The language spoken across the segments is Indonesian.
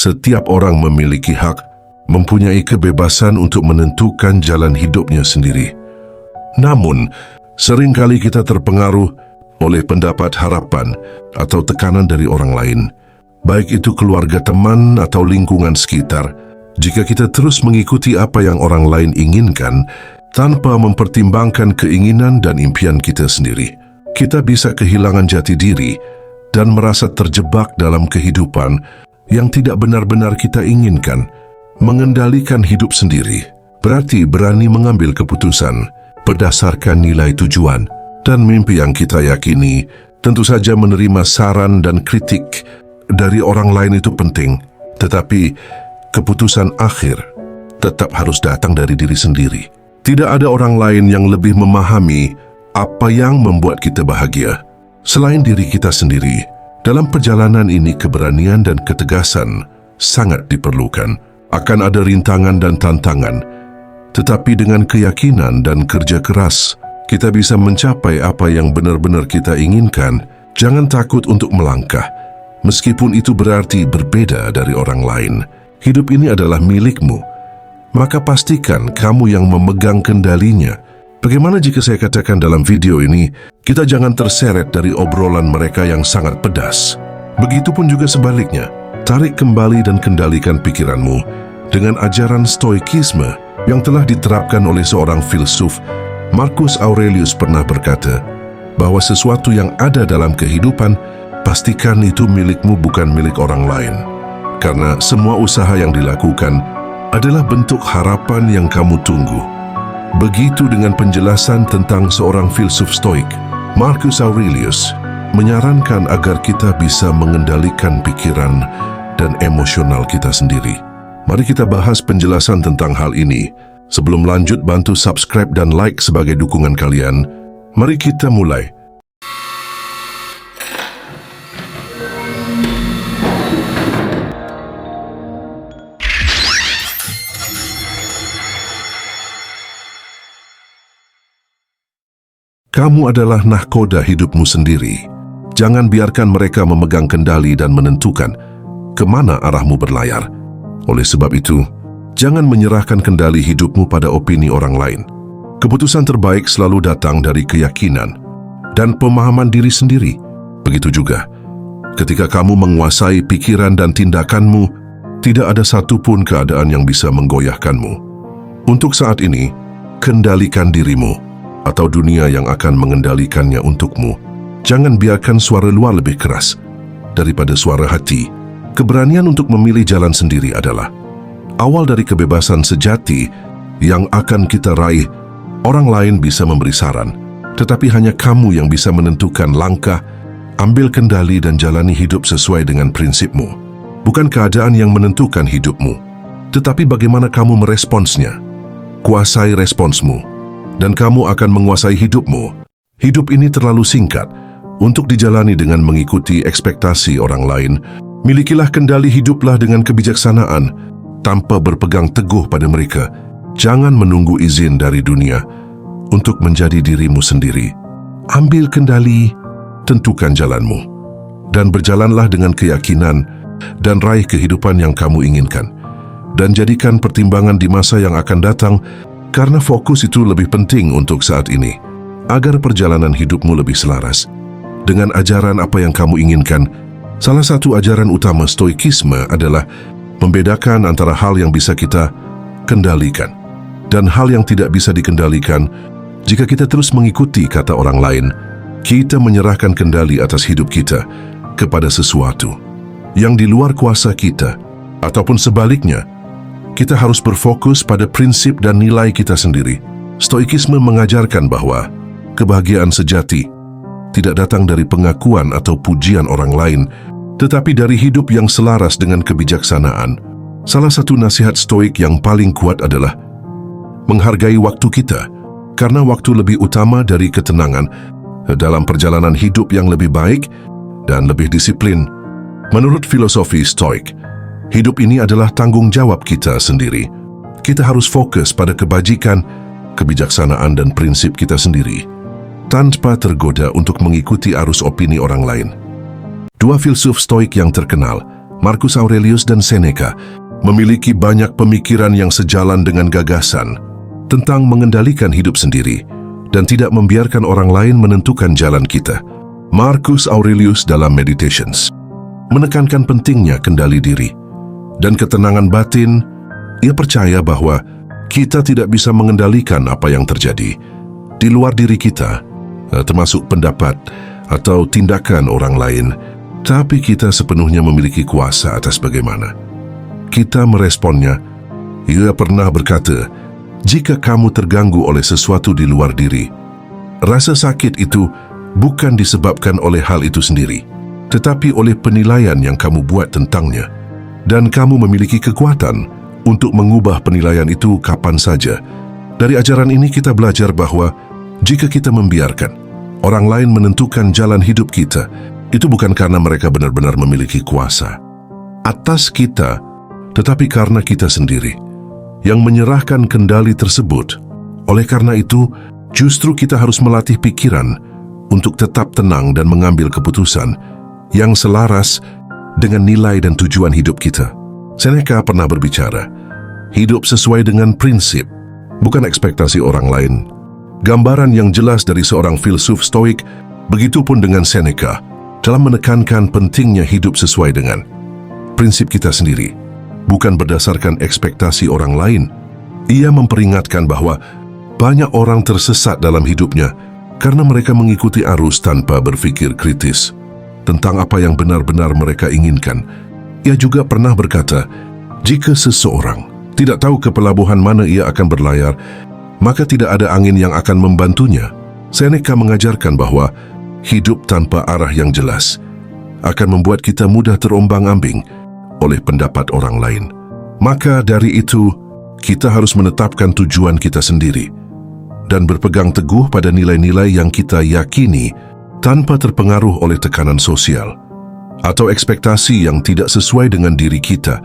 Setiap orang memiliki hak, mempunyai kebebasan untuk menentukan jalan hidupnya sendiri. Namun, seringkali kita terpengaruh oleh pendapat, harapan, atau tekanan dari orang lain, baik itu keluarga, teman, atau lingkungan sekitar. Jika kita terus mengikuti apa yang orang lain inginkan, tanpa mempertimbangkan keinginan dan impian kita sendiri, kita bisa kehilangan jati diri dan merasa terjebak dalam kehidupan yang tidak benar-benar kita inginkan. Mengendalikan hidup sendiri berarti berani mengambil keputusan berdasarkan nilai tujuan dan mimpi yang kita yakini. Tentu saja menerima saran dan kritik dari orang lain itu penting, tetapi keputusan akhir tetap harus datang dari diri sendiri. Tidak ada orang lain yang lebih memahami apa yang membuat kita bahagia selain diri kita sendiri. Dalam perjalanan ini, keberanian dan ketegasan sangat diperlukan. Akan ada rintangan dan tantangan, tetapi dengan keyakinan dan kerja keras, kita bisa mencapai apa yang benar-benar kita inginkan. Jangan takut untuk melangkah, meskipun itu berarti berbeda dari orang lain. Hidup ini adalah milikmu, maka pastikan kamu yang memegang kendalinya. Bagaimana jika saya katakan dalam video ini, kita jangan terseret dari obrolan mereka yang sangat pedas. Begitupun juga sebaliknya, tarik kembali dan kendalikan pikiranmu dengan ajaran stoikisme yang telah diterapkan oleh seorang filsuf. Marcus Aurelius pernah berkata bahwa sesuatu yang ada dalam kehidupan, pastikan itu milikmu, bukan milik orang lain. Karena semua usaha yang dilakukan adalah bentuk harapan yang kamu tunggu. Begitu dengan penjelasan tentang seorang filsuf stoik. Marcus Aurelius menyarankan agar kita bisa mengendalikan pikiran dan emosional kita sendiri. Mari kita bahas penjelasan tentang hal ini. Sebelum lanjut, bantu subscribe dan like sebagai dukungan kalian. Mari kita mulai. Kamu adalah nahkoda hidupmu sendiri. Jangan biarkan mereka memegang kendali dan menentukan kemana arahmu berlayar. Oleh sebab itu, jangan menyerahkan kendali hidupmu pada opini orang lain. Keputusan terbaik selalu datang dari keyakinan dan pemahaman diri sendiri. Begitu juga, ketika kamu menguasai pikiran dan tindakanmu, tidak ada satupun keadaan yang bisa menggoyahkanmu. Untuk saat ini, kendalikan dirimu, atau dunia yang akan mengendalikannya untukmu. Jangan biarkan suara luar lebih keras daripada suara hati. Keberanian untuk memilih jalan sendiri adalah awal dari kebebasan sejati yang akan kita raih. Orang lain bisa memberi saran, tetapi hanya kamu yang bisa menentukan langkah, ambil kendali dan jalani hidup sesuai dengan prinsipmu. Bukan keadaan yang menentukan hidupmu, tetapi bagaimana kamu meresponsnya. Kuasai responsmu, dan kamu akan menguasai hidupmu. Hidup ini terlalu singkat untuk dijalani dengan mengikuti ekspektasi orang lain. Milikilah kendali, hiduplah dengan kebijaksanaan tanpa berpegang teguh pada mereka. Jangan menunggu izin dari dunia untuk menjadi dirimu sendiri. Ambil kendali, tentukan jalanmu, dan berjalanlah dengan keyakinan dan raih kehidupan yang kamu inginkan. Dan jadikan pertimbangan di masa yang akan datang, karena fokus itu lebih penting untuk saat ini, agar perjalanan hidupmu lebih selaras dengan ajaran apa yang kamu inginkan. Salah satu ajaran utama stoikisme adalah membedakan antara hal yang bisa kita kendalikan dan hal yang tidak bisa dikendalikan. Jika kita terus mengikuti kata orang lain, kita menyerahkan kendali atas hidup kita kepada sesuatu yang di luar kuasa kita, ataupun sebaliknya, kita harus berfokus pada prinsip dan nilai kita sendiri. Stoikisme mengajarkan bahwa kebahagiaan sejati tidak datang dari pengakuan atau pujian orang lain, tetapi dari hidup yang selaras dengan kebijaksanaan. Salah satu nasihat stoik yang paling kuat adalah menghargai waktu kita, karena waktu lebih utama dari ketenangan dalam perjalanan hidup yang lebih baik dan lebih disiplin. Menurut filosofi stoik, hidup ini adalah tanggung jawab kita sendiri. Kita harus fokus pada kebajikan, kebijaksanaan dan prinsip kita sendiri, tanpa tergoda untuk mengikuti arus opini orang lain. Dua filsuf stoik yang terkenal, Marcus Aurelius dan Seneca memiliki banyak pemikiran yang sejalan dengan gagasan tentang mengendalikan hidup sendiri dan tidak membiarkan orang lain menentukan jalan kita. Marcus Aurelius dalam Meditations menekankan pentingnya kendali diri dan ketenangan batin. Ia percaya bahwa kita tidak bisa mengendalikan apa yang terjadi di luar diri kita, termasuk pendapat atau tindakan orang lain, tapi kita sepenuhnya memiliki kuasa atas bagaimana kita meresponnya. Ia pernah berkata, jika kamu terganggu oleh sesuatu di luar diri, rasa sakit itu bukan disebabkan oleh hal itu sendiri, tetapi oleh penilaian yang kamu buat tentangnya. Dan kamu memiliki kekuatan untuk mengubah penilaian itu kapan saja. Dari ajaran ini kita belajar bahwa jika kita membiarkan orang lain menentukan jalan hidup kita, itu bukan karena mereka benar-benar memiliki kuasa atas kita, tetapi karena kita sendiri yang menyerahkan kendali tersebut. Oleh karena itu, justru kita harus melatih pikiran untuk tetap tenang dan mengambil keputusan yang selaras dengan nilai dan tujuan hidup kita. Seneca pernah berbicara, hidup sesuai dengan prinsip, bukan ekspektasi orang lain. Gambaran yang jelas dari seorang filsuf Stoik, begitupun dengan Seneca, dalam menekankan pentingnya hidup sesuai dengan prinsip kita sendiri, bukan berdasarkan ekspektasi orang lain. Ia memperingatkan bahwa banyak orang tersesat dalam hidupnya karena mereka mengikuti arus tanpa berpikir kritis tentang apa yang benar-benar mereka inginkan. Ia juga pernah berkata, jika seseorang tidak tahu ke pelabuhan mana ia akan berlayar, maka tidak ada angin yang akan membantunya. Seneca mengajarkan bahwa hidup tanpa arah yang jelas akan membuat kita mudah terombang-ambing oleh pendapat orang lain. Maka dari itu, kita harus menetapkan tujuan kita sendiri dan berpegang teguh pada nilai-nilai yang kita yakini tanpa terpengaruh oleh tekanan sosial atau ekspektasi yang tidak sesuai dengan diri kita.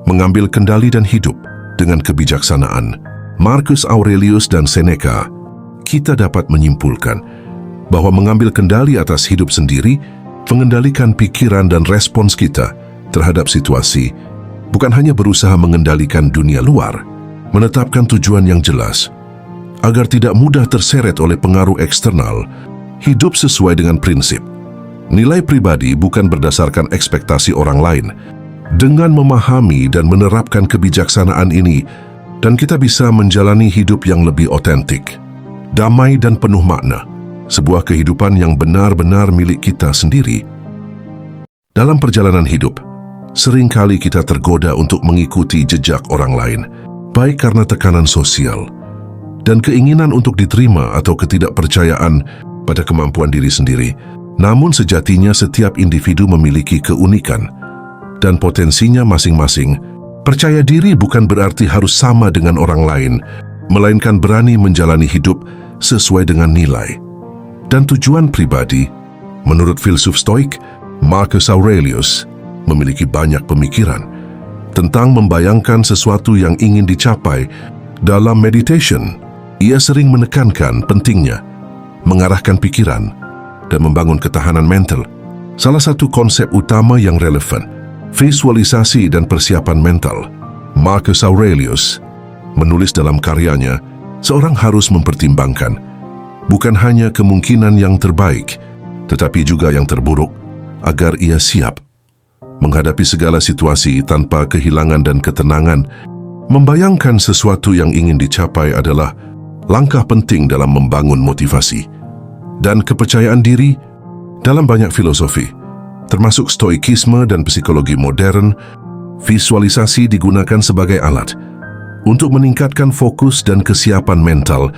Mengambil kendali dan hidup dengan kebijaksanaan. Marcus Aurelius dan Seneca, kita dapat menyimpulkan bahwa mengambil kendali atas hidup sendiri, mengendalikan pikiran dan respons kita terhadap situasi, bukan hanya berusaha mengendalikan dunia luar, menetapkan tujuan yang jelas, agar tidak mudah terseret oleh pengaruh eksternal, hidup sesuai dengan prinsip. Nilai pribadi bukan berdasarkan ekspektasi orang lain. Dengan memahami dan menerapkan kebijaksanaan ini, dan kita bisa menjalani hidup yang lebih otentik, damai dan penuh makna, sebuah kehidupan yang benar-benar milik kita sendiri. Dalam perjalanan hidup, seringkali kita tergoda untuk mengikuti jejak orang lain, baik karena tekanan sosial dan keinginan untuk diterima atau ketidakpercayaan pada kemampuan diri sendiri. Namun sejatinya setiap individu memiliki keunikan dan potensinya masing-masing. Percaya diri bukan berarti harus sama dengan orang lain, melainkan berani menjalani hidup sesuai dengan nilai dan tujuan pribadi. Menurut filsuf Stoik, Marcus Aurelius memiliki banyak pemikiran tentang membayangkan sesuatu yang ingin dicapai. Dalam meditation, ia sering menekankan pentingnya mengarahkan pikiran dan membangun ketahanan mental. Salah satu konsep utama yang relevan, visualisasi dan persiapan mental. Marcus Aurelius menulis dalam karyanya, seorang harus mempertimbangkan bukan hanya kemungkinan yang terbaik, tetapi juga yang terburuk, agar ia siap menghadapi segala situasi tanpa kehilangan dan ketenangan. Membayangkan sesuatu yang ingin dicapai adalah langkah penting dalam membangun motivasi dan kepercayaan diri. Dalam banyak filosofi, termasuk stoikisme dan psikologi modern, visualisasi digunakan sebagai alat untuk meningkatkan fokus dan kesiapan mental.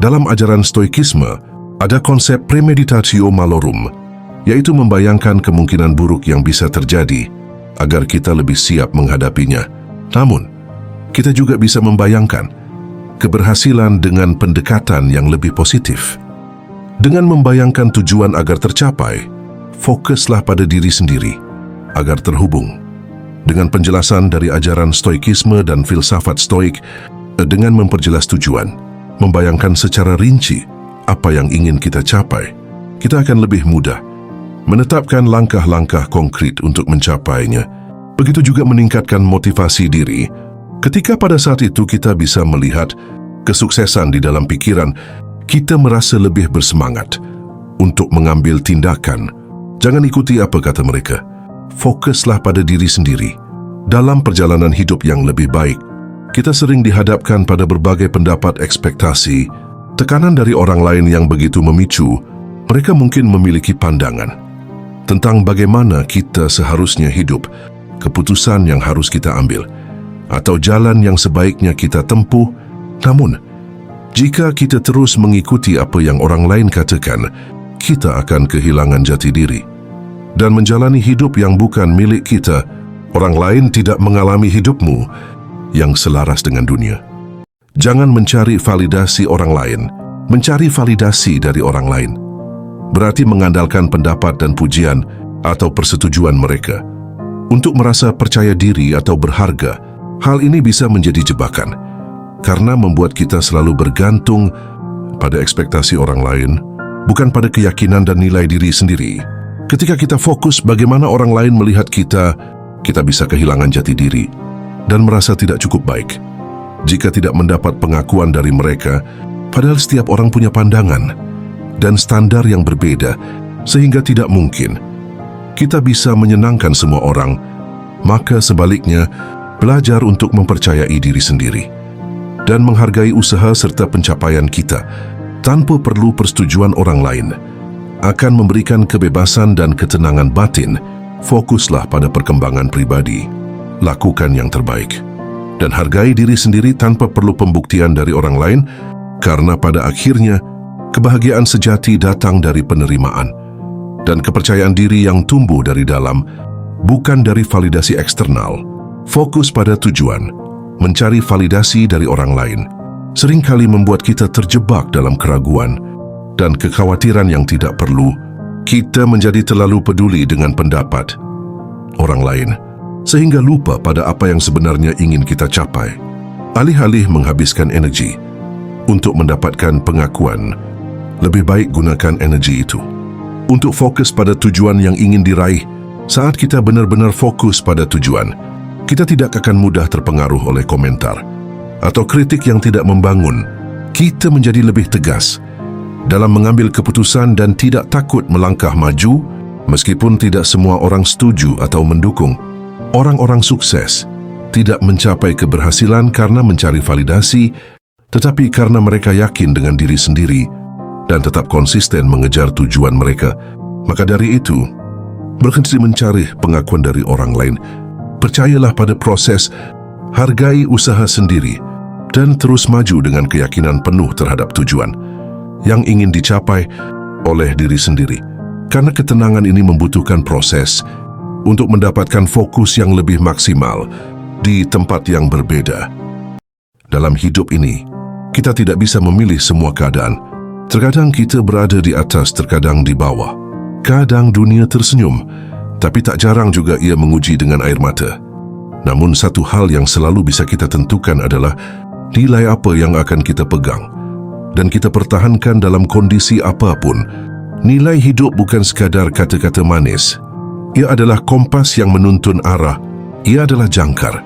Dalam ajaran stoikisme, ada konsep premeditatio malorum, yaitu membayangkan kemungkinan buruk yang bisa terjadi agar kita lebih siap menghadapinya. Namun, kita juga bisa membayangkan keberhasilan dengan pendekatan yang lebih positif. Dengan membayangkan tujuan agar tercapai, fokuslah pada diri sendiri agar terhubung dengan penjelasan dari ajaran stoikisme dan filsafat stoik. Dengan memperjelas tujuan, membayangkan secara rinci apa yang ingin kita capai, kita akan lebih mudah menetapkan langkah-langkah konkret untuk mencapainya. Begitu juga meningkatkan motivasi diri. Ketika pada saat itu kita bisa melihat kesuksesan di dalam pikiran, kita merasa lebih bersemangat untuk mengambil tindakan. Jangan ikuti apa kata mereka. Fokuslah pada diri sendiri. Dalam perjalanan hidup yang lebih baik, kita sering dihadapkan pada berbagai pendapat, ekspektasi, tekanan dari orang lain yang begitu memicu. Mereka mungkin memiliki pandangan tentang bagaimana kita seharusnya hidup, keputusan yang harus kita ambil, atau jalan yang sebaiknya kita tempuh. Namun, jika kita terus mengikuti apa yang orang lain katakan, kita akan kehilangan jati diri dan menjalani hidup yang bukan milik kita. Orang lain tidak mengalami hidupmu yang selaras dengan dunia. Jangan mencari validasi orang lain. Mencari validasi dari orang lain berarti mengandalkan pendapat dan pujian atau persetujuan mereka. Untuk merasa percaya diri atau berharga, hal ini bisa menjadi jebakan karena membuat kita selalu bergantung pada ekspektasi orang lain, bukan pada keyakinan dan nilai diri sendiri. Ketika kita fokus bagaimana orang lain melihat kita bisa kehilangan jati diri dan merasa tidak cukup baik jika tidak mendapat pengakuan dari mereka, padahal setiap orang punya pandangan dan standar yang berbeda, sehingga tidak mungkin kita bisa menyenangkan semua orang. Maka sebaliknya, belajar untuk mempercayai diri sendiri dan menghargai usaha serta pencapaian kita tanpa perlu persetujuan orang lain akan memberikan kebebasan dan ketenangan batin. Fokuslah pada perkembangan pribadi, lakukan yang terbaik, dan hargai diri sendiri tanpa perlu pembuktian dari orang lain, karena pada akhirnya kebahagiaan sejati datang dari penerimaan dan kepercayaan diri yang tumbuh dari dalam, bukan dari validasi eksternal. Fokus pada tujuan, mencari validasi dari orang lain, seringkali membuat kita terjebak dalam keraguan dan kekhawatiran yang tidak perlu. Kita menjadi terlalu peduli dengan pendapat orang lain, sehingga lupa pada apa yang sebenarnya ingin kita capai. Alih-alih menghabiskan energi untuk mendapatkan pengakuan, lebih baik gunakan energi itu untuk fokus pada tujuan yang ingin diraih. Saat kita benar-benar fokus pada tujuan, kita tidak akan mudah terpengaruh oleh komentar atau kritik yang tidak membangun. Kita menjadi lebih tegas dalam mengambil keputusan dan tidak takut melangkah maju, meskipun tidak semua orang setuju atau mendukung. Orang-orang sukses tidak mencapai keberhasilan karena mencari validasi, tetapi karena mereka yakin dengan diri sendiri dan tetap konsisten mengejar tujuan mereka. Maka dari itu, berhenti mencari pengakuan dari orang lain. Percayalah pada proses, hargai usaha sendiri, dan terus maju dengan keyakinan penuh terhadap tujuan yang ingin dicapai oleh diri sendiri. Karena ketenangan ini membutuhkan proses untuk mendapatkan fokus yang lebih maksimal di tempat yang berbeda. Dalam hidup ini, kita tidak bisa memilih semua keadaan. Terkadang kita berada di atas, terkadang di bawah. Kadang dunia tersenyum, tapi tak jarang juga ia menguji dengan air mata. Namun satu hal yang selalu bisa kita tentukan adalah nilai apa yang akan kita pegang dan kita pertahankan dalam kondisi apapun. Nilai hidup bukan sekadar kata-kata manis. Ia adalah kompas yang menuntun arah. Ia adalah jangkar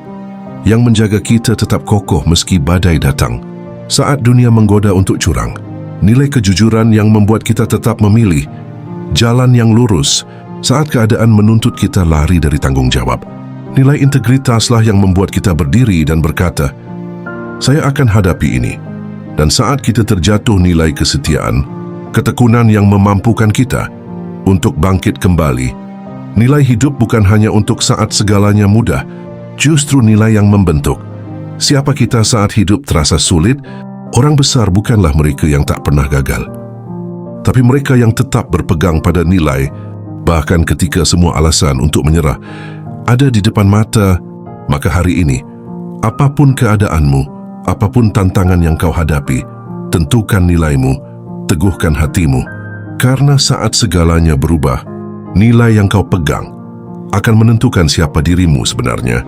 yang menjaga kita tetap kokoh meski badai datang. Saat dunia menggoda untuk curang, nilai kejujuran yang membuat kita tetap memilih jalan yang lurus. Saat keadaan menuntut kita lari dari tanggung jawab, nilai integritaslah yang membuat kita berdiri dan berkata, "Saya akan hadapi ini." Dan saat kita terjatuh, nilai kesetiaan, ketekunan yang memampukan kita untuk bangkit kembali. Nilai hidup bukan hanya untuk saat segalanya mudah, justru nilai yang membentuk siapa kita saat hidup terasa sulit. Orang besar bukanlah mereka yang tak pernah gagal, tapi mereka yang tetap berpegang pada nilai, bahkan ketika semua alasan untuk menyerah ada di depan mata. Maka hari ini, apapun keadaanmu, apapun tantangan yang kau hadapi, tentukan nilaimu, teguhkan hatimu, karena saat segalanya berubah, nilai yang kau pegang akan menentukan siapa dirimu sebenarnya.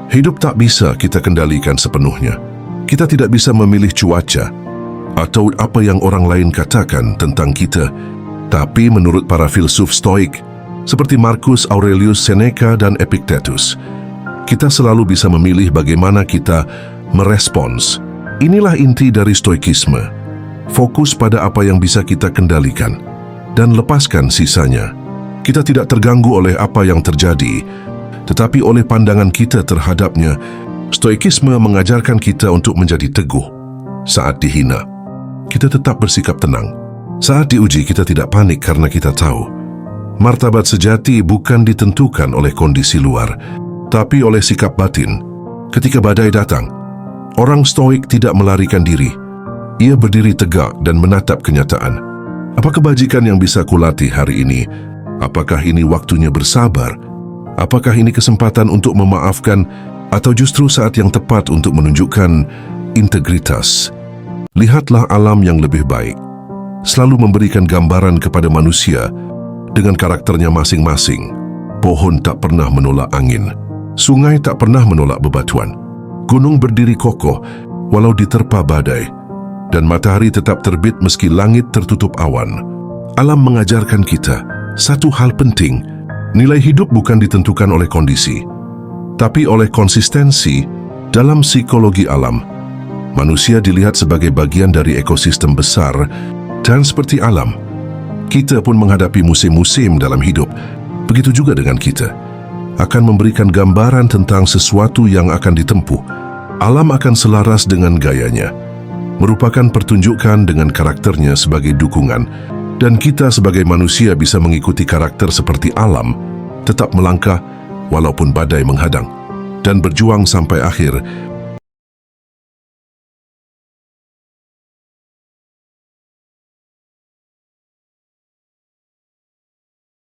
Hidup tak bisa kita kendalikan sepenuhnya. Kita tidak bisa memilih cuaca atau apa yang orang lain katakan tentang kita. Tapi menurut para filsuf Stoik seperti Marcus Aurelius Seneca dan Epictetus, Kita selalu bisa memilih bagaimana kita merespons. Inilah inti dari stoikisme. Fokus pada apa yang bisa kita kendalikan dan lepaskan sisanya. Kita tidak terganggu oleh apa yang terjadi, tetapi oleh pandangan kita terhadapnya. Stoikisme mengajarkan kita untuk menjadi teguh. Saat dihina, kita tetap bersikap tenang. Saat diuji, kita tidak panik karena kita tahu martabat sejati bukan ditentukan oleh kondisi luar, tapi oleh sikap batin. Ketika badai datang, orang stoik tidak melarikan diri. Ia berdiri tegak dan menatap kenyataan. Apa kebajikan yang bisa kulatih hari ini? Apakah ini waktunya bersabar? Apakah ini kesempatan untuk memaafkan? Atau justru saat yang tepat untuk menunjukkan integritas? Lihatlah alam yang lebih baik. Selalu memberikan gambaran kepada manusia dengan karakternya masing-masing. Pohon tak pernah menolak angin. Sungai tak pernah menolak bebatuan. Gunung berdiri kokoh walau diterpa badai. Dan matahari tetap terbit meski langit tertutup awan. Alam mengajarkan kita satu hal penting. Nilai hidup bukan ditentukan oleh kondisi, tapi oleh konsistensi. Dalam psikologi alam, manusia dilihat sebagai bagian dari ekosistem besar, dan seperti alam, kita pun menghadapi musim-musim dalam hidup. Begitu juga dengan kita. Akan memberikan gambaran tentang sesuatu yang akan ditempuh. Alam akan selaras dengan gayanya, merupakan pertunjukan dengan karakternya sebagai dukungan, dan kita sebagai manusia bisa mengikuti karakter seperti alam, tetap melangkah walaupun badai menghadang, dan berjuang sampai akhir